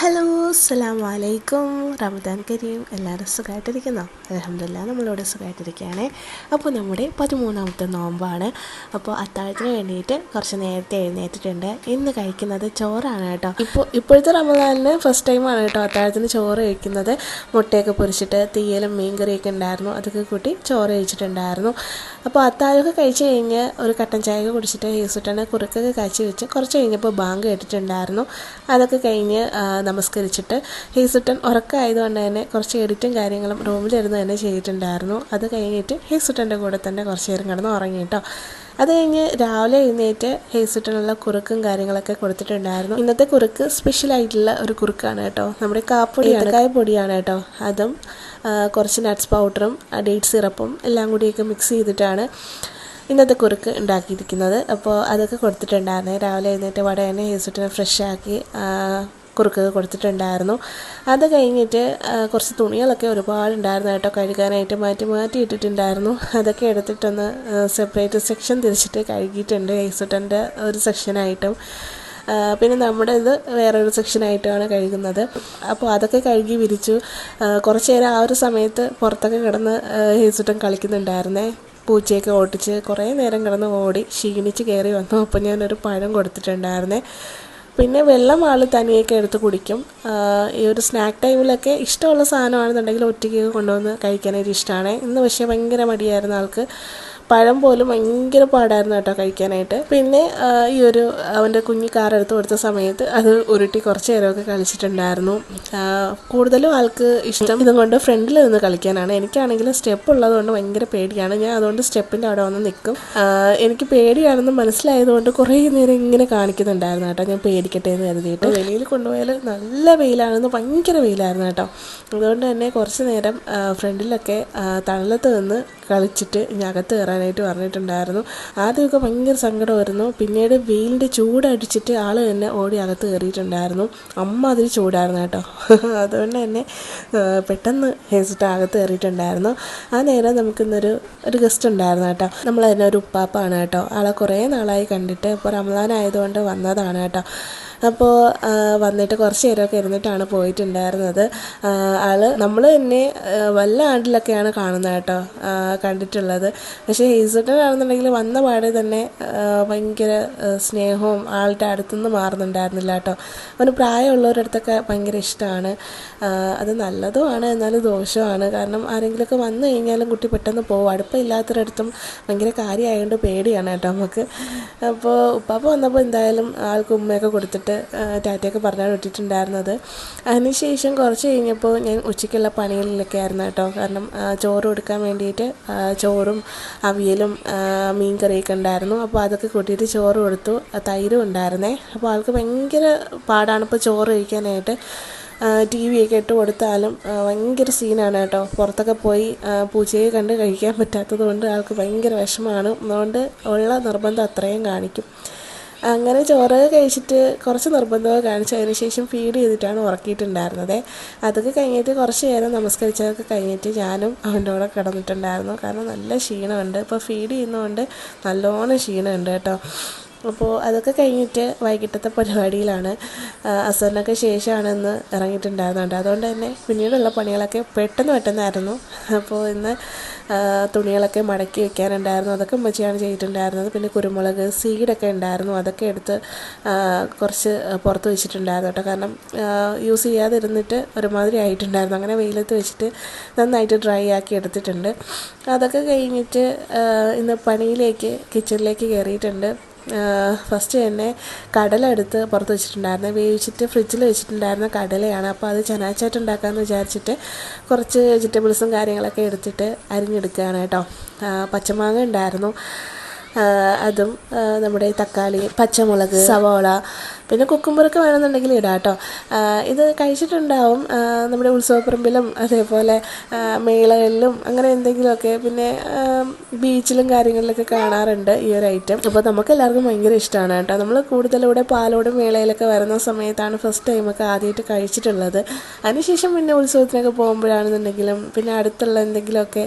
Hello, അസ്സലാമു അലൈക്കും. റമദാൻ കരീം. എല്ലാവരും സുഖമായിട്ടിരിക്കുന്നോ? അൽഹംദുലില്ലാ, നമ്മളിവിടെ സുഖമായിട്ടിരിക്കുകയാണ്. അപ്പോൾ നമ്മുടെ 13ാമത്തെ നോമ്പാണ്. അപ്പോൾ അത്താഴത്തിന് വേണ്ടിയിട്ട് കുറച്ച് നേരത്തെ എഴുന്നേറ്റിട്ടുണ്ട്. ഇന്ന് കഴിക്കുന്നത് ചോറാണ് കേട്ടോ. ഇപ്പോഴത്തെ റമദാനിന് ഫസ്റ്റ് ടൈമാണ് കേട്ടോ അത്താഴത്തിന് ചോറ് കഴിക്കുന്നത്. മുട്ടയൊക്കെ പൊരിച്ചിട്ട് തീയലും മീൻ കറിയൊക്കെ ഉണ്ടായിരുന്നു, അതൊക്കെ കൂട്ടി ചോറ് കഴിച്ചിട്ടുണ്ടായിരുന്നു. അപ്പോൾ അത്താഴമൊക്കെ കഴിച്ച് കഴിഞ്ഞ് ഒരു കട്ടൻ ചായ കുടിച്ചിട്ട് ഹീസുട്ടനെ കുറുക്കൊക്കെ കാച്ചി വെച്ച് കുറച്ച് കഴിഞ്ഞപ്പോൾ ബാങ്ക് കേട്ടിട്ടുണ്ടായിരുന്നു. അതൊക്കെ കഴിഞ്ഞ് നമസ്കരിച്ചിട്ട് ഹീസുട്ടൻ ഉറക്കമായതുകൊണ്ട് തന്നെ കുറച്ച് എഡിറ്റും കാര്യങ്ങളും റൂമിലിരുന്ന് തന്നെ ചെയ്തിട്ടുണ്ടായിരുന്നു. അത് കഴിഞ്ഞിട്ട് ഹീസുട്ടൻ്റെ കൂടെ തന്നെ കുറച്ച് നേരം കിടന്ന് ഉറങ്ങി കേട്ടോ. അത് കഴിഞ്ഞ് രാവിലെ എഴുന്നേറ്റ് ഹേസുട്ടനുള്ള കുറുക്കും കാര്യങ്ങളൊക്കെ കൊടുത്തിട്ടുണ്ടായിരുന്നു. ഇന്നത്തെ കുറുക്ക് സ്പെഷ്യലായിട്ടുള്ള ഒരു കുറുക്കാണ് കേട്ടോ. നമ്മുടെ കായ പൊടിയാണ് കേട്ടോ. അതും കുറച്ച് നട്ട്സ് പൗഡറും ഡേറ്റ് സിറപ്പും എല്ലാം കൂടിയൊക്കെ മിക്സ് ചെയ്തിട്ടാണ് ഇന്നത്തെ കുറുക്ക് ഉണ്ടാക്കിയിരിക്കുന്നത്. അപ്പോൾ അതൊക്കെ കൊടുത്തിട്ടുണ്ടായിരുന്നു. രാവിലെ എഴുന്നേറ്റ് വട തന്നെ ഹേസുട്ടിനെ ഫ്രഷാക്കി കുറുക്കൊക്കെ കൊടുത്തിട്ടുണ്ടായിരുന്നു. അത് കഴിഞ്ഞിട്ട് കുറച്ച് തുണികളൊക്കെ ഒരുപാടുണ്ടായിരുന്നു കേട്ടോ കഴുകാനായിട്ട് മാറ്റി ഇട്ടിട്ടുണ്ടായിരുന്നു. അതൊക്കെ എടുത്തിട്ടൊന്ന് സെപ്പറേറ്റ് സെക്ഷൻ തിരിച്ചിട്ട് കഴുകിയിട്ടുണ്ട്. ഹേസുട്ടൻ്റെ ഒരു സെക്ഷനായിട്ടും പിന്നെ നമ്മുടെ ഇത് വേറൊരു സെക്ഷനായിട്ടാണ് കഴുകുന്നത്. അപ്പോൾ അതൊക്കെ കഴുകി വിരിച്ചു. കുറച്ച് നേരം ആ ഒരു സമയത്ത് പുറത്തൊക്കെ കിടന്ന് ഹേസുട്ടൻ കളിക്കുന്നുണ്ടായിരുന്നേ. പൂച്ചയൊക്കെ ഓട്ടിച്ച് കുറേ നേരം കിടന്ന് ഓടി ക്ഷീണിച്ച് കയറി വന്നു. അപ്പോൾ ഞാനൊരു പഴം കൊടുത്തിട്ടുണ്ടായിരുന്നേ. പിന്നെ വെള്ളം ആൾ തനിയൊക്കെ എടുത്ത് കുടിക്കും. ഈ ഒരു സ്നാക്ക് ടൈമിലൊക്കെ ഇഷ്ടമുള്ള സാധനമാണെന്നുണ്ടെങ്കിൽ ഒറ്റയ്ക്ക് കൊണ്ടുവന്ന് കഴിക്കാനായിട്ട് ഇഷ്ടമാണ്. ഇന്ന് പക്ഷേ ഭയങ്കര മടിയായിരുന്നു ആൾക്ക്. പഴം പോലും ഭയങ്കര പാടായിരുന്നു കേട്ടോ കഴിക്കാനായിട്ട്. പിന്നെ ഈ ഒരു അവൻ്റെ കുഞ്ഞി കാർ എടുത്ത് കൊടുത്ത സമയത്ത് അത് ഉരുട്ടി കുറച്ച് നേരമൊക്കെ കളിച്ചിട്ടുണ്ടായിരുന്നു. കൂടുതലും ആൾക്ക് ഇഷ്ടം ഇതും കൊണ്ട് ഫ്രണ്ടിൽ നിന്ന് കളിക്കാനാണ്. എനിക്കാണെങ്കിൽ സ്റ്റെപ്പ് ഉള്ളതുകൊണ്ട് ഭയങ്കര പേടിയാണ്. ഞാൻ അതുകൊണ്ട് സ്റ്റെപ്പിൻ്റെ അവിടെ വന്ന് നിൽക്കും. എനിക്ക് പേടിയാണെന്ന് മനസ്സിലായതുകൊണ്ട് കുറേ നേരം ഇങ്ങനെ കാണിക്കുന്നുണ്ടായിരുന്നു കേട്ടോ. ഞാൻ പേടിക്കട്ടെ എന്ന് കരുതിയിട്ട്. വെളിയിൽ കൊണ്ടുപോയാൽ നല്ല വെയിലാണെന്ന്, ഭയങ്കര വെയിലായിരുന്നു കേട്ടോ. അതുകൊണ്ട് തന്നെ കുറച്ച് നേരം ഫ്രണ്ടിലൊക്കെ തണലത്ത് നിന്ന് കളിച്ചിട്ട് ഇനി അകത്ത് കയറാനായിട്ട് പറഞ്ഞിട്ടുണ്ടായിരുന്നു. ആദ്യമൊക്കെ ഭയങ്കര സങ്കടമായിരുന്നു. പിന്നീട് വെയിലിൻ്റെ ചൂടടിച്ചിട്ട് ആൾ തന്നെ ഓടി അകത്ത് കയറിയിട്ടുണ്ടായിരുന്നു. അതിൽ ചൂടായിരുന്നു കേട്ടോ. അതുകൊണ്ട് തന്നെ പെട്ടെന്ന് ഹേസിട്ട് അകത്ത് കയറിയിട്ടുണ്ടായിരുന്നു. ആ നേരം നമുക്കിന്നൊരു ഗസ്റ്റ് ഉണ്ടായിരുന്നു കേട്ടോ. നമ്മളതിനെ ഒരു ഉപ്പാപ്പാണ് കേട്ടോ. ആളെ കുറേ നാളായി കണ്ടിട്ട്. ഇപ്പോൾ റമദാൻ ആയതുകൊണ്ട് വന്നതാണ് കേട്ടോ. അപ്പോൾ വന്നിട്ട് കുറച്ച് നേരമൊക്കെ ഇരുന്നിട്ടാണ് പോയിട്ടുണ്ടായിരുന്നത്. നമ്മൾ തന്നെ വല്ല ആണ്ടിലൊക്കെയാണ് കാണുന്നത് കേട്ടോ കണ്ടിട്ടുള്ളത്. പക്ഷേ ഹേസുട്ടനാണെന്നുണ്ടെങ്കിൽ വന്ന പാടെ തന്നെ ഭയങ്കര സ്നേഹവും ആളുടെ അടുത്തുനിന്ന് മാറുന്നുണ്ടായിരുന്നില്ല കേട്ടോ. അവന് പ്രായമുള്ളവരുടെ അടുത്തൊക്കെ ഭയങ്കര ഇഷ്ടമാണ്. അത് നല്ലതുമാണ്, എന്നാലും ദോഷമാണ്. കാരണം ആരെങ്കിലുമൊക്കെ വന്നു കഴിഞ്ഞാലും കുട്ടി പെട്ടെന്ന് പോകും. അടുപ്പമില്ലാത്തവരടുത്തും ഭയങ്കര കാര്യമായതുകൊണ്ട് പേടിയാണ് കേട്ടോ നമുക്ക്. അപ്പോൾ ഉപ്പാപ്പ വന്നപ്പോൾ എന്തായാലും ആൾക്ക് ഉമ്മയൊക്കെ കൊടുത്തിട്ട് ടാറ്റയൊക്കെ പറഞ്ഞാൽ വിട്ടിട്ടുണ്ടായിരുന്നത്. അതിനുശേഷം കുറച്ച് കഴിഞ്ഞപ്പോൾ ഞാൻ ഉച്ചയ്ക്കുള്ള പണികളിലൊക്കെ ആയിരുന്നു കേട്ടോ. കാരണം ചോറ് കൊടുക്കാൻ വേണ്ടിയിട്ട് ചോറും അവിയലും മീൻ കറിയൊക്കെ ഉണ്ടായിരുന്നു. അപ്പോൾ അതൊക്കെ കൂട്ടിയിട്ട് ചോറ് കൊടുത്തു. തൈരും ഉണ്ടായിരുന്നേ. അപ്പോൾ ആൾക്ക് ഭയങ്കര പാടാണ് ഇപ്പോൾ ചോറ് കഴിക്കാനായിട്ട്. ടി വി ഒക്കെ ഇട്ട് കൊടുത്താലും ഭയങ്കര സീനാണ് കേട്ടോ. പുറത്തൊക്കെ പോയി പൂച്ചയെ കണ്ട് കഴിക്കാൻ പറ്റാത്തത് കൊണ്ട് ആൾക്ക് ഭയങ്കര വിഷമമാണ്. അതുകൊണ്ട് ഉള്ള നിർബന്ധം അത്രയും കാണിക്കും. അങ്ങനെ ചോറ് കഴിച്ചിട്ട് കുറച്ച് നിർബന്ധമൊക്കെ കാണിച്ചു. അതിന് ശേഷം ഫീഡ് ചെയ്തിട്ടാണ് ഉറക്കിയിട്ടുണ്ടായിരുന്നത്. അതൊക്കെ കഴിഞ്ഞിട്ട് കുറച്ച് നേരം നമസ്കരിച്ചതൊക്കെ കഴിഞ്ഞിട്ട് ഞാനും അവൻ്റെ കൂടെ കിടന്നിട്ടുണ്ടായിരുന്നു. കാരണം നല്ല ക്ഷീണമുണ്ട്. ഇപ്പോൾ ഫീഡ് ചെയ്യുന്നതുകൊണ്ട് നല്ലോണം ക്ഷീണമുണ്ട് കേട്ടോ. അപ്പോൾ അതൊക്കെ കഴിഞ്ഞിട്ട് വൈകിട്ടത്തെ പരിപാടിയിലാണ്. അസറിനൊക്കെ ശേഷമാണ് ഇന്ന് ഇറങ്ങിയിട്ടുണ്ടായിരുന്നുണ്ട്. അതുകൊണ്ട് തന്നെ പിന്നീടുള്ള പണികളൊക്കെ പെട്ടെന്നായിരുന്നു. അപ്പോൾ ഇന്ന് തുണികളൊക്കെ മടക്കി വെക്കാനുണ്ടായിരുന്നു. അതൊക്കെ ഉമ്മച്ചിയാണ് ചെയ്തിട്ടുണ്ടായിരുന്നത്. പിന്നെ കുരുമുളക് സീഡൊക്കെ ഉണ്ടായിരുന്നു. അതൊക്കെ എടുത്ത് കുറച്ച് പുറത്ത് വെച്ചിട്ടുണ്ടായിരുന്നു കേട്ടോ. കാരണം യൂസ് ചെയ്യാതിരുന്നിട്ട് ഒരുമാതിരി ആയിട്ടുണ്ടായിരുന്നു. അങ്ങനെ വെയിലത്ത് വെച്ചിട്ട് നന്നായിട്ട് ഡ്രൈ ആക്കി എടുത്തിട്ടുണ്ട്. അതൊക്കെ കഴിഞ്ഞിട്ട് ഇന്ന് പണിയിലേക്ക് കിച്ചണിലേക്ക് കയറിയിട്ടുണ്ട്. ഫസ്റ്റ് തന്നെ കടല എടുത്ത് പുറത്ത് വെച്ചിട്ടുണ്ടായിരുന്നു. വേവിച്ചിട്ട് ഫ്രിഡ്ജിൽ വെച്ചിട്ടുണ്ടായിരുന്ന കടലയാണ്. അപ്പോൾ അത് ചനാച്ചാറ്റ് ഉണ്ടാക്കാമെന്ന് വിചാരിച്ചിട്ട് കുറച്ച് വെജിറ്റബിൾസും കാര്യങ്ങളൊക്കെ എടുത്തിട്ട് അരിഞ്ഞെടുക്കുകയാണ് കേട്ടോ. പച്ചമാങ്ങ ഉണ്ടായിരുന്നു, അതും നമ്മുടെ തക്കാളി, പച്ചമുളക്, സവോള, പിന്നെ കുക്കുമ്പറൊക്കെ വേണമെന്നുണ്ടെങ്കിൽ ഇടാം കേട്ടോ. ഇത് കഴിച്ചിട്ടുണ്ടാവും നമ്മുടെ ഉത്സവപ്പറമ്പിലും അതേപോലെ മേളകളിലും അങ്ങനെ എന്തെങ്കിലുമൊക്കെ. പിന്നെ ബീച്ചിലും കാര്യങ്ങളിലൊക്കെ കാണാറുണ്ട് ഈ ഒരു ഐറ്റം. അപ്പോൾ നമുക്ക് എല്ലാവർക്കും ഭയങ്കര ഇഷ്ടമാണ് കേട്ടോ. നമ്മൾ കൂടുതലൂടെ പാലോടും മേളയിലൊക്കെ വരുന്ന സമയത്താണ് ഫസ്റ്റ് ടൈമൊക്കെ ആദ്യമായിട്ട് കഴിച്ചിട്ടുള്ളത്. അതിനുശേഷം പിന്നെ ഉത്സവത്തിനൊക്കെ പോകുമ്പോഴാണെന്നുണ്ടെങ്കിലും പിന്നെ അടുത്തുള്ള എന്തെങ്കിലുമൊക്കെ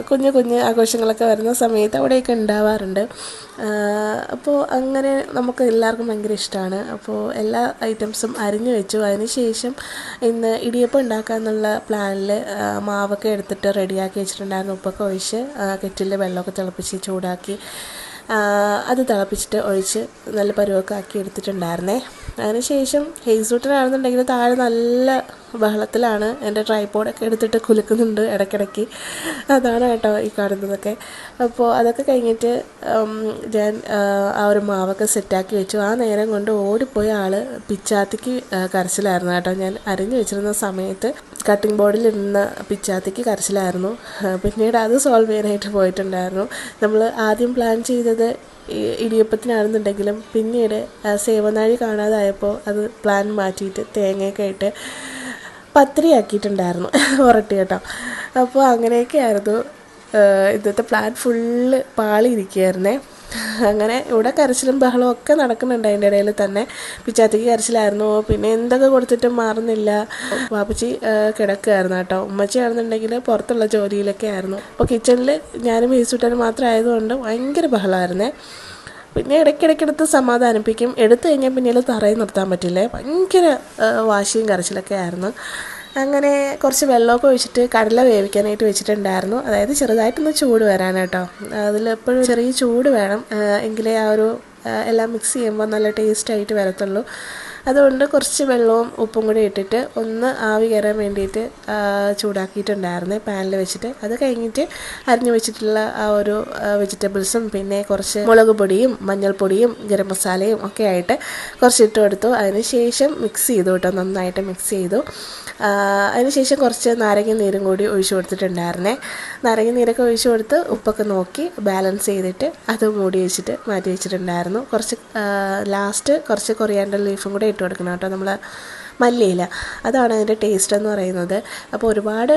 കുഞ്ഞു ആഘോഷങ്ങളൊക്കെ വരുന്ന സമയത്ത് അവിടെയൊക്കെ ഉണ്ടാവാറുണ്ട്. അപ്പോൾ അങ്ങനെ നമുക്ക് എല്ലാവർക്കും ഭയങ്കര ഇഷ്ടമാണ്. അപ്പോൾ എല്ലാ ഐറ്റംസും അരിഞ്ഞു വെച്ചു. അതിന് ശേഷം ഇന്ന് ഇടിയപ്പം ഉണ്ടാക്കാമെന്നുള്ള പ്ലാനിൽ മാവൊക്കെ എടുത്തിട്ട് റെഡിയാക്കി വെച്ചിട്ടുണ്ടായിരുന്നു. ഉപ്പൊക്കെ ഒഴിച്ച് കെറ്റിലിൽ വെള്ളമൊക്കെ തിളപ്പിച്ച് ചൂടാക്കി അത് തിളപ്പിച്ചിട്ട് ഒഴിച്ച് നല്ല പരുവൊക്കെ ആക്കി എടുത്തിട്ടുണ്ടായിരുന്നേ. അതിനുശേഷം ഹെയ്സൂട്ടനാണെന്നുണ്ടെങ്കിൽ താഴെ നല്ല ബഹളത്തിലാണ്. എൻ്റെ ട്രൈപോഡൊക്കെ എടുത്തിട്ട് കുലുക്കുന്നുണ്ട് ഇടയ്ക്കിടയ്ക്ക്. അതാണ് കേട്ടോ ഈ കാണുന്നതൊക്കെ. അപ്പോൾ അതൊക്കെ കഴിഞ്ഞിട്ട് ഞാൻ ആ ഒരു മാവൊക്കെ സെറ്റാക്കി വെച്ചു. ആ നേരം കൊണ്ട് ഓടിപ്പോയി ആൾ പിച്ചാത്തിക്ക് കരച്ചിലായിരുന്നു കേട്ടോ. ഞാൻ അരിഞ്ഞു വെച്ചിരുന്ന സമയത്ത് കട്ടിംഗ് ബോർഡിലിരുന്ന പിച്ചാത്തിക്ക് കരച്ചിലായിരുന്നു. പിന്നീട് അത് സോൾവ് ചെയ്യാനായിട്ട് പോയിട്ടുണ്ടായിരുന്നു. നമ്മൾ ആദ്യം പ്ലാൻ ചെയ്തത് ഇടിയപ്പത്തിനാണെന്നുണ്ടെങ്കിലും പിന്നീട് സേവനാഴി കാണാതായപ്പോൾ അത് പ്ലാൻ മാറ്റിയിട്ട് തേങ്ങയൊക്കെ ഇട്ട് പത്തിരി ആക്കിയിട്ടുണ്ടായിരുന്നു ഉരട്ടി കേട്ടോ. അപ്പോൾ അങ്ങനെയൊക്കെ ആയിരുന്നു. ഇന്നത്തെ പ്ലാൻ ഫുള്ള് പാളിയിരിക്കുകയായിരുന്നേ. അങ്ങനെ ഇവിടെ കരച്ചിലും ബഹളവും ഒക്കെ നടക്കുന്നുണ്ട്. അതിൻ്റെ ഇടയിൽ തന്നെ പിച്ചാത്തിക്ക് കരച്ചിലായിരുന്നു. പിന്നെ എന്തൊക്കെ കൊടുത്തിട്ടും മാറുന്നില്ല. വാപ്പച്ചി കിടക്കുകയായിരുന്നു കേട്ടോ. ഉമ്മച്ചിയാണെന്നുണ്ടെങ്കിൽ പുറത്തുള്ള ജോലിയിലൊക്കെ ആയിരുന്നു. അപ്പോൾ കിച്ചണിൽ ഞാനും ഹെയ്സൂട്ടനും മാത്രം ആയതുകൊണ്ട് ഭയങ്കര ബഹളമായിരുന്നേ. പിന്നെ ഇടയ്ക്കിടയ്ക്കെടുത്ത് സമാധാനിപ്പിക്കും. എടുത്തു കഴിഞ്ഞാൽ പിന്നീട് തറയിൽ നിർത്താൻ പറ്റില്ലേ. ഭയങ്കര വാശിയും കരച്ചിലൊക്കെ ആയിരുന്നു. അങ്ങനെ കുറച്ച് വെള്ളമൊക്കെ ഒഴിച്ചിട്ട് കടല വേവിക്കാനായിട്ട് വെച്ചിട്ടുണ്ടായിരുന്നു. അതായത് ചെറുതായിട്ടൊന്ന് ചൂട് വരാനാട്ടോ. അതിലെപ്പോഴും ചെറിയ ചൂട് വേണം, എങ്കിലേ ആ ഒരു എല്ലാം മിക്സ് ചെയ്യുമ്പോൾ നല്ല ടേസ്റ്റായിട്ട് വരത്തുള്ളൂ. അതുകൊണ്ട് കുറച്ച് വെള്ളവും ഉപ്പും കൂടി ഇട്ടിട്ട് ഒന്ന് ആവി കയറാൻ വേണ്ടിയിട്ട് ചൂടാക്കിയിട്ടുണ്ടായിരുന്നു പാനിൽ വെച്ചിട്ട്. അത് കഴിഞ്ഞിട്ട് അരിഞ്ഞു വെച്ചിട്ടുള്ള ആ ഒരു വെജിറ്റബിൾസും പിന്നെ കുറച്ച് മുളക് പൊടിയും മഞ്ഞൾപ്പൊടിയും ഗരം മസാലയും ഒക്കെ ആയിട്ട് കുറച്ച് ഇട്ട് കൊടുത്തു. അതിന് ശേഷം മിക്സ് ചെയ്തു കേട്ടോ, നന്നായിട്ട് മിക്സ് ചെയ്തു. അതിനുശേഷം കുറച്ച് നാരങ്ങ നീരും കൂടി ഒഴിച്ചു കൊടുത്തിട്ടുണ്ടായിരുന്നേ. നാരങ്ങ നീരൊക്കെ ഒഴിച്ചു കൊടുത്ത് ഉപ്പൊക്കെ നോക്കി ബാലൻസ് ചെയ്തിട്ട് അത് മൂടി വെച്ചിട്ട് മാറ്റി വെച്ചിട്ടുണ്ടായിരുന്നു. കുറച്ച് ലാസ്റ്റ് കുറച്ച് കൊറിയാൻഡർ ലീഫും കൂടെ ഇട്ട് കൊടുക്കണം കേട്ടോ, നമ്മൾ മല്ലിയില. അതാണ് അതിൻ്റെ ടേസ്റ്റ് എന്ന് പറയുന്നത്. അപ്പോൾ ഒരുപാട്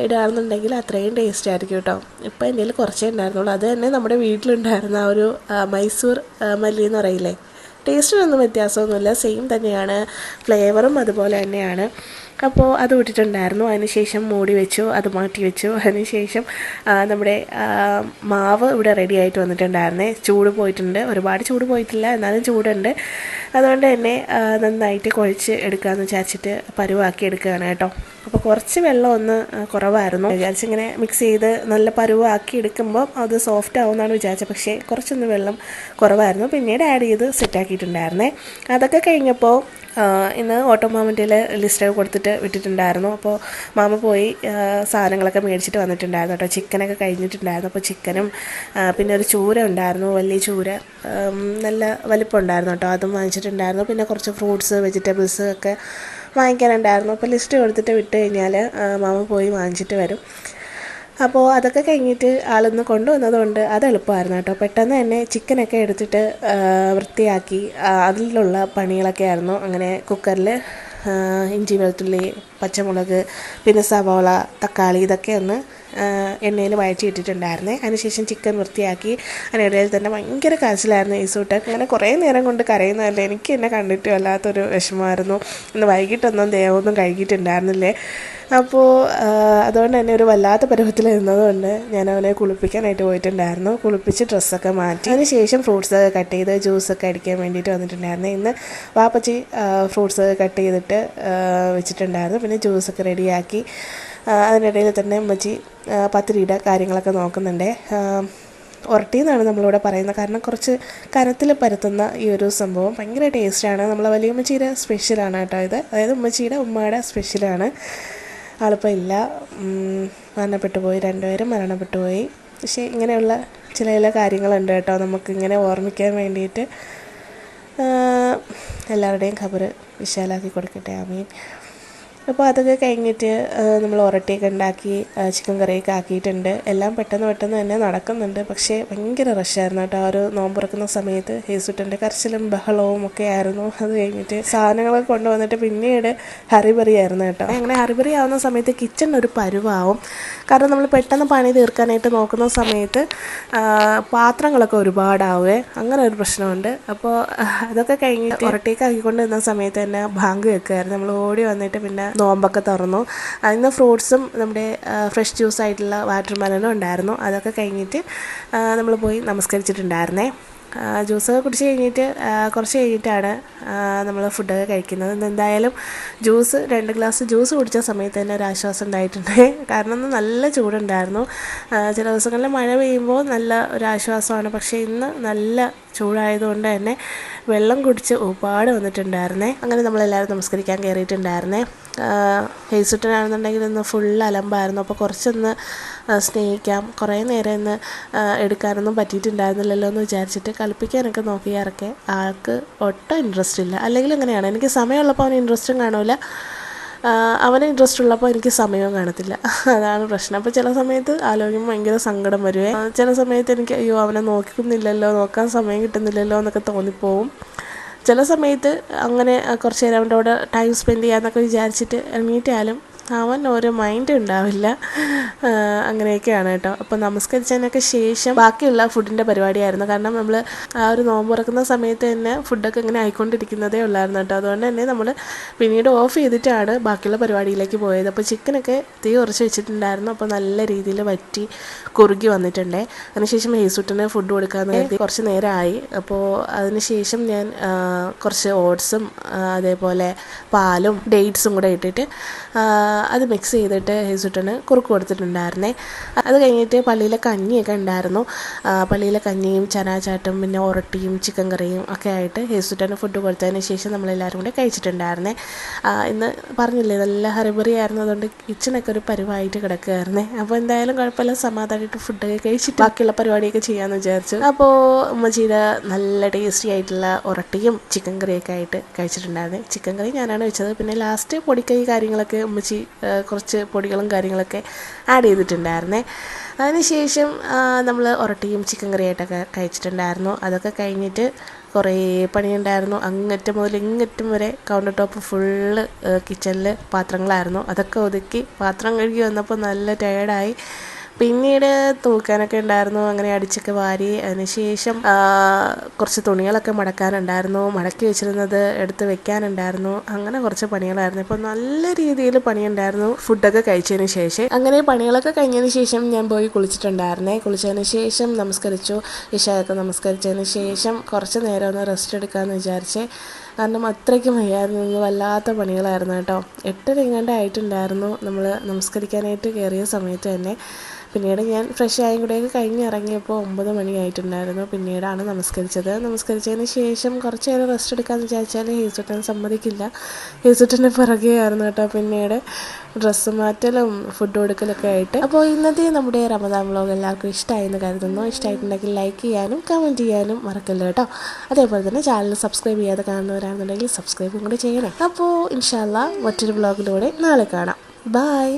ഇടാണെന്നുണ്ടെങ്കിൽ അത്രയും ടേസ്റ്റ് ആയിരിക്കും കേട്ടോ. ഇപ്പോൾ എൻ്റെ കയ്യിൽ കുറച്ചേ ഉണ്ടായിരുന്നുള്ളൂ. അത് തന്നെ നമ്മുടെ വീട്ടിലുണ്ടായിരുന്ന ആ ഒരു മൈസൂർ മല്ലി എന്ന് പറയില്ലേ, ടേസ്റ്റിനൊന്നും വ്യത്യാസമൊന്നുമില്ല, സെയിം തന്നെയാണ്, ഫ്ലേവറും അതുപോലെ തന്നെയാണ്. അപ്പോൾ അത് ഇട്ടിട്ടുണ്ടായിരുന്നു. അതിനുശേഷം മൂടി വെച്ചു, അത് മാറ്റി വെച്ചു. അതിനുശേഷം നമ്മുടെ മാവ് ഇവിടെ റെഡി ആയിട്ട് വന്നിട്ടുണ്ടായിരുന്നേ. ചൂട് പോയിട്ടുണ്ട്, ഒരുപാട് ചൂട് പോയിട്ടില്ല, എന്നാലും ചൂടുണ്ട്. അതുകൊണ്ട് തന്നെ നന്നായിട്ട് കുഴച്ച് എടുക്കാമെന്ന് വിചാരിച്ചിട്ട് പരുവാക്കി എടുക്കുകയാണ് കേട്ടോ. അപ്പോൾ കുറച്ച് വെള്ളം ഒന്ന് കുറവായിരുന്നു. വിചാരിച്ചിങ്ങനെ മിക്സ് ചെയ്ത് നല്ല പരുവാക്കി എടുക്കുമ്പോൾ അത് സോഫ്റ്റ് ആവുമെന്നാണ് വിചാരിച്ചത്. പക്ഷേ കുറച്ചൊന്ന് വെള്ളം കുറവായിരുന്നു. പിന്നീട് ആഡ് ചെയ്ത് സെറ്റാക്കിയിട്ടുണ്ടായിരുന്നേ. അതൊക്കെ കഴിഞ്ഞപ്പോൾ ഇന്ന് ഓട്ടോ മാമൻ്റെ ലിസ്റ്റൊക്കെ കൊടുത്തിട്ട് വിട്ടിട്ടുണ്ടായിരുന്നു. അപ്പോൾ മാമ പോയി സാധനങ്ങളൊക്കെ മേടിച്ചിട്ട് വന്നിട്ടുണ്ടായിരുന്നു കേട്ടോ. ചിക്കനൊക്കെ കഴിഞ്ഞിട്ടുണ്ടായിരുന്നു. അപ്പോൾ ചിക്കനും പിന്നെ ഒരു ചൂര ഉണ്ടായിരുന്നു, വലിയ ചൂര, നല്ല വലിപ്പം ഉണ്ടായിരുന്നു കേട്ടോ, അതും വാങ്ങിച്ചിട്ടുണ്ടായിരുന്നു. പിന്നെ കുറച്ച് ഫ്രൂട്ട്സ് വെജിറ്റബിൾസ് ഒക്കെ വാങ്ങിക്കാനുണ്ടായിരുന്നു. അപ്പോൾ ലിസ്റ്റ് കൊടുത്തിട്ട് വിട്ട് കഴിഞ്ഞാൽ മാമ പോയി വാങ്ങിച്ചിട്ട് വരും. അപ്പോൾ അതൊക്കെ കഴിഞ്ഞിട്ട് ആളൊന്ന് കൊണ്ടുവന്നതുകൊണ്ട് അത് എളുപ്പമായിരുന്നു കേട്ടോ. പെട്ടെന്ന് തന്നെ ചിക്കനൊക്കെ എടുത്തിട്ട് വൃത്തിയാക്കി അതിലുള്ള പണികളൊക്കെ ആയിരുന്നു. അങ്ങനെ കുക്കറിൽ ഇഞ്ചി വെളുത്തുള്ളി പച്ചമുളക് പിന്നെ സവോള തക്കാളി ഇതൊക്കെ ഒന്ന് എണ്ണയിൽ വഴറ്റിയിട്ടിട്ടുണ്ടായിരുന്നേ. അതിനുശേഷം ചിക്കൻ വൃത്തിയാക്കി. അതിനിടയിൽ തന്നെ ഭയങ്കര കരച്ചിലായിരുന്നു ഈസൂട്ടൻ. അങ്ങനെ കുറേ നേരം കൊണ്ട് കരയുന്നതല്ലേ, എനിക്ക് എന്നെ കണ്ടിട്ട് വല്ലാത്തൊരു വിഷമമായിരുന്നു. ഇന്ന് വൈകിട്ടൊന്നും ദേഹമൊന്നും കഴുകിയിട്ടുണ്ടായിരുന്നില്ലേ. അപ്പോൾ അതുകൊണ്ട് തന്നെ ഒരു വല്ലാത്ത പരുവത്തിൽ നിന്നതുകൊണ്ട് ഞാൻ അവനെ കുളിപ്പിക്കാനായിട്ട് പോയിട്ടുണ്ടായിരുന്നു. കുളിപ്പിച്ച് ഡ്രസ്സൊക്കെ മാറ്റി അതിനുശേഷം ഫ്രൂട്ട്സൊക്കെ കട്ട് ചെയ്ത് ജ്യൂസൊക്കെ അടിക്കാൻ വേണ്ടിയിട്ട് വന്നിട്ടുണ്ടായിരുന്നു. ഇന്ന് വാപ്പച്ചി ഫ്രൂട്ട്സൊക്കെ കട്ട് ചെയ്തിട്ട് വെച്ചിട്ടുണ്ടായിരുന്നു. പിന്നെ ജ്യൂസൊക്കെ റെഡിയാക്കി. അതിനിടയിൽ തന്നെ ഉമ്മച്ചി പത്തിരിയുടെ കാര്യങ്ങളൊക്കെ നോക്കുന്നുണ്ട്. ഉരട്ടി എന്നാണ് നമ്മളിവിടെ പറയുന്നത്, കാരണം കുറച്ച് കനത്തിൽ പരത്തുന്ന ഈ ഒരു സംഭവം ഭയങ്കര ടേസ്റ്റാണ്. നമ്മളെ വലിയ ഉമ്മച്ചിയുടെ സ്പെഷ്യലാണ് കേട്ടോ ഇത്, അതായത് ഉമ്മച്ചിയുടെ ഉമ്മയുടെ സ്പെഷ്യലാണ്. ആളിപ്പോൾ ഇല്ല, മരണപ്പെട്ടു പോയി, രണ്ടുപേരും മരണപ്പെട്ടു പോയി. പക്ഷേ ഇങ്ങനെയുള്ള ചില കാര്യങ്ങളുണ്ട് കേട്ടോ നമുക്കിങ്ങനെ ഓർമ്മിക്കാൻ വേണ്ടിയിട്ട്. എല്ലാവരുടെയും ഖബറ് വിശാലാക്കി കൊടുക്കട്ടെ, ആമീൻ. അപ്പോൾ അതൊക്കെ കഴിഞ്ഞിട്ട് നമ്മൾ ഉരട്ടിയൊക്കെ ഉണ്ടാക്കി ചിക്കൻ കറിയൊക്കെ ആക്കിയിട്ടുണ്ട്. എല്ലാം പെട്ടെന്ന് തന്നെ നടക്കുന്നുണ്ട്. പക്ഷേ ഭയങ്കര റഷായിരുന്നു കേട്ടോ ആ ഒരു നോമ്പ് തുറക്കുന്ന സമയത്ത്. ഹേസുട്ടൻ്റെ കരച്ചിലും ബഹളവും ഒക്കെ ആയിരുന്നു. അത് കഴിഞ്ഞിട്ട് സാധനങ്ങളൊക്കെ കൊണ്ടുവന്നിട്ട് പിന്നീട് ഹറിബറി ആയിരുന്നു കേട്ടോ. അങ്ങനെ ഹറിബറി ആവുന്ന സമയത്ത് കിച്ചൺ ഒരു പരുവാവും. കാരണം നമ്മൾ പെട്ടെന്ന് പണി തീർക്കാനായിട്ട് നോക്കുന്ന സമയത്ത് പാത്രങ്ങളൊക്കെ ഒരുപാടാവേ, അങ്ങനെ ഒരു പ്രശ്നമുണ്ട്. അപ്പോൾ അതൊക്കെ കഴിഞ്ഞിട്ട് ഉരട്ടിയൊക്കെ ആക്കിക്കൊണ്ട് നിന്ന സമയത്ത് തന്നെ ബാങ്ക് വെക്കുമായിരുന്നു. നമ്മൾ ഓടി വന്നിട്ട് പിന്നെ നോമ്പൊക്കെ തുറന്നു. ഇന്ന് ഫ്രൂട്ട്സും നമ്മുടെ ഫ്രഷ് ജ്യൂസായിട്ടുള്ള വാട്ടർ മെലനും ഉണ്ടായിരുന്നു. അതൊക്കെ കഴിഞ്ഞിട്ട് നമ്മൾ പോയി നമസ്കരിച്ചിട്ടുണ്ടായിരുന്നേ. ജ്യൂസൊക്കെ കുടിച്ച് കഴിഞ്ഞിട്ട് കുറച്ച് കഴിഞ്ഞിട്ടാണ് നമ്മൾ ഫുഡൊക്കെ കഴിക്കുന്നത്. എന്തായാലും 2 ഗ്ലാസ് ജ്യൂസ് കുടിച്ച സമയത്ത് തന്നെ ഒരു ആശ്വാസം ഉണ്ടായിട്ടുണ്ട്. കാരണം ഇന്ന് നല്ല ചൂടുണ്ടായിരുന്നു. ചില ദിവസങ്ങളിൽ മഴ പെയ്യുമ്പോൾ നല്ല ഒരു ആശ്വാസമാണ്. പക്ഷേ ഇന്ന് നല്ല ചൂടായതുകൊണ്ട് തന്നെ വെള്ളം കുടിച്ച് ഒരുപാട് വന്നിട്ടുണ്ടായിരുന്നേ. അങ്ങനെ നമ്മളെല്ലാവരും നമസ്കരിക്കാൻ കയറിയിട്ടുണ്ടായിരുന്നേ. ഹെയ്സുട്ടനാണെന്നുണ്ടെങ്കിൽ ഇന്ന് ഫുൾ അലമ്പായിരുന്നു. അപ്പോൾ കുറച്ചൊന്ന് സ്നേഹിക്കാം, കുറേ നേരം ഇന്ന് എടുക്കാനൊന്നും പറ്റിയിട്ടുണ്ടായിരുന്നില്ലല്ലോ എന്ന് വിചാരിച്ചിട്ട് കളിപ്പിക്കാനൊക്കെ നോക്കിയാറൊക്കെ ആൾക്ക് ഒട്ടും ഇൻട്രസ്റ്റ് ഇല്ല. അല്ലെങ്കിൽ അങ്ങനെയാണ്, എനിക്ക് സമയമുള്ളപ്പോൾ അവന് ഇൻട്രസ്റ്റും കാണില്ല, അവന് ഇൻട്രസ്റ്റ് ഉള്ളപ്പോൾ എനിക്ക് സമയവും കാണത്തില്ല. അതാണ് പ്രശ്നം. അപ്പോൾ ചില സമയത്ത് ആലോചിക്കുമ്പോൾ ഭയങ്കര സങ്കടം വരുവേ. ചില സമയത്ത് എനിക്ക് അയ്യോ അവനെ നോക്കാൻ സമയം കിട്ടുന്നില്ലല്ലോ എന്നൊക്കെ തോന്നിപ്പോവും. ചില സമയത്ത് അങ്ങനെ കുറച്ച് നേരം അവൻ്റെ കൂടെ ടൈം സ്പെൻഡ് ചെയ്യാമെന്നൊക്കെ വിചാരിച്ചിട്ട് എണീറ്റാലും അവൻ ഒരു മൈൻഡ് ഉണ്ടാവില്ല. അങ്ങനെയൊക്കെയാണ് കേട്ടോ. അപ്പോൾ നമസ്കരിച്ചതിനൊക്കെ ശേഷം ബാക്കിയുള്ള ഫുഡിൻ്റെ പരിപാടിയായിരുന്നു. കാരണം നമ്മൾ ആ ഒരു നോമ്പ് തുറക്കുന്ന സമയത്ത് തന്നെ ഫുഡൊക്കെ ഇങ്ങനെ ആയിക്കൊണ്ടിരിക്കുന്നതേ ഉള്ളായിരുന്നു കേട്ടോ. അതുകൊണ്ട് തന്നെ നമ്മൾ പിന്നീട് ഓഫ് ചെയ്തിട്ടാണ് ബാക്കിയുള്ള പരിപാടിയിലേക്ക് പോയത്. അപ്പോൾ ചിക്കനൊക്കെ തീ കുറച്ച് വെച്ചിട്ടുണ്ടായിരുന്നു. അപ്പോൾ നല്ല രീതിയിൽ വറ്റി കുറുകി വന്നിട്ടുണ്ടേ. അതിനുശേഷം ഹേസുട്ടിന് ഫുഡ് കൊടുക്കാമെന്ന് കരുതി കുറച്ച് നേരമായി. അപ്പോൾ അതിനുശേഷം ഞാൻ കുറച്ച് ഓട്സും അതേപോലെ പാലും ഡേറ്റ്സും കൂടെ ഇട്ടിട്ട് അത് മിക്സ് ചെയ്തിട്ട് ഹേസുട്ടന് കുറുക്ക് കൊടുത്തിട്ടുണ്ടായിരുന്നേ. അത് കഴിഞ്ഞിട്ട് പള്ളിയിലെ കഞ്ഞിയൊക്കെ ഉണ്ടായിരുന്നു. പള്ളിയിലെ കഞ്ഞിയും ചനാചാട്ടും പിന്നെ ഒറട്ടിയും ചിക്കൻ കറിയും ഒക്കെ ആയിട്ട് ഹേസുട്ടന് ഫുഡ് കൊടുത്തതിന് ശേഷം നമ്മളെല്ലാവരും കൂടെ കഴിച്ചിട്ടുണ്ടായിരുന്നേ. ഇന്ന് പറഞ്ഞില്ലേ നല്ല ഹറിബറി ആയിരുന്നു, അതുകൊണ്ട് കിച്ചണൊക്കെ ഒരു പരിവായിട്ട് കിടക്കുകയായിരുന്നേ. അപ്പോൾ എന്തായാലും കുഴപ്പമില്ല, സമാധാനമായിട്ട് ഫുഡൊക്കെ കഴിച്ചിട്ട് ബാക്കിയുള്ള പരിപാടിയൊക്കെ ചെയ്യാമെന്ന് വിചാരിച്ചു. അപ്പോൾ ഉമ്മച്ചിയുടെ നല്ല ടേസ്റ്റി ആയിട്ടുള്ള ഒറട്ടിയും ചിക്കൻ കറിയൊക്കെ ആയിട്ട് കഴിച്ചിട്ടുണ്ടായിരുന്നേ. ചിക്കൻ കറി ഞാനാണ് വെച്ചത്. പിന്നെ ലാസ്റ്റ് പൊടിക്കൈ കാര്യങ്ങളൊക്കെ ഉമ്മച്ചി കുറച്ച് പൊടികളും കാര്യങ്ങളൊക്കെ ആഡ് ചെയ്തിട്ടുണ്ടായിരുന്നേ. അതിനുശേഷം നമ്മൾ ഒറട്ടിയും ചിക്കൻ കറിയായിട്ടൊക്കെ കഴിച്ചിട്ടുണ്ടായിരുന്നു. അതൊക്കെ കഴിഞ്ഞിട്ട് കുറേ പണിയുണ്ടായിരുന്നു. അങ്ങറ്റം മുതൽ ഇങ്ങറ്റം വരെ കൗണ്ടർ ടോപ്പ് ഫുള്ള് കിച്ചണിൽ പാത്രങ്ങളായിരുന്നു. അതൊക്കെ ഒതുക്കി പാത്രം കഴുകി വന്നപ്പോൾ നല്ല ടയേർഡായി. പിന്നീട് തൂക്കാനൊക്കെ ഉണ്ടായിരുന്നു. അങ്ങനെ അടിച്ചൊക്കെ വാരി അതിനുശേഷം കുറച്ച് തുണികളൊക്കെ മടക്കാനുണ്ടായിരുന്നു. മടക്കി വെച്ചിരുന്നത് എടുത്ത് വെക്കാനുണ്ടായിരുന്നു. അങ്ങനെ കുറച്ച് പണികളായിരുന്നു. ഇപ്പോൾ നല്ല രീതിയിൽ പണിയുണ്ടായിരുന്നു ഫുഡൊക്കെ കഴിച്ചതിന് ശേഷം. അങ്ങനെ പണികളൊക്കെ കഴിഞ്ഞതിന് ശേഷം ഞാൻ പോയി കുളിച്ചിട്ടുണ്ടായിരുന്നേ. കുളിച്ചതിന് ശേഷം നമസ്കരിച്ചു. ഇശായൊക്കെ നമസ്കരിച്ചതിന് ശേഷം കുറച്ച് നേരം ഒന്ന് റെസ്റ്റ് എടുക്കാമെന്ന് വിചാരിച്ചേ. കാരണം അത്രയ്ക്കും വയ്യായിരുന്നു. വല്ലാത്ത പണികളായിരുന്നു കേട്ടോ. 8:30 ആയിട്ടുണ്ടായിരുന്നു നമ്മൾ നമസ്കരിക്കാനായിട്ട് കയറിയ സമയത്ത് തന്നെ. പിന്നീട് ഞാൻ ഫ്രഷ് ആയും കൂടെയൊക്കെ കഴിഞ്ഞിറങ്ങിയപ്പോൾ 9 മണിയായിട്ടുണ്ടായിരുന്നു. പിന്നീടാണ് നമസ്കരിച്ചത്. നമസ്കരിച്ചതിന് ശേഷം കുറച്ച് നേരം റെസ്റ്റ് എടുക്കാമെന്ന് വിചാരിച്ചാൽ ഹേസുട്ടൻ സമ്മതിക്കില്ല. ഹേസുട്ടൻ്റെ പുറകെയായിരുന്നു കേട്ടോ. പിന്നീട് ഡ്രസ്സ് മാറ്റലും ഫുഡ് കൊടുക്കലൊക്കെ ആയിട്ട്. അപ്പോൾ ഇന്നത്തെ നമ്മുടെ റമദാൻ വ്ലോഗ് എല്ലാവർക്കും ഇഷ്ടമായെന്ന് കരുതുന്നു. ഇഷ്ടമായിട്ടുണ്ടെങ്കിൽ ലൈക്ക് ചെയ്യാനും കമൻറ്റ് ചെയ്യാനും മറക്കല്ല കേട്ടോ. അതേപോലെ തന്നെ ചാനൽ സബ്സ്ക്രൈബ് ചെയ്യാതെ കാണുന്നവരാണെന്നുണ്ടെങ്കിൽ സബ്സ്ക്രൈബും കൂടെ ചെയ്യണം. അപ്പോൾ ഇൻഷാ അല്ലാഹ് മറ്റൊരു വ്ലോഗിലൂടെ നാളെ കാണാം. ബൈ.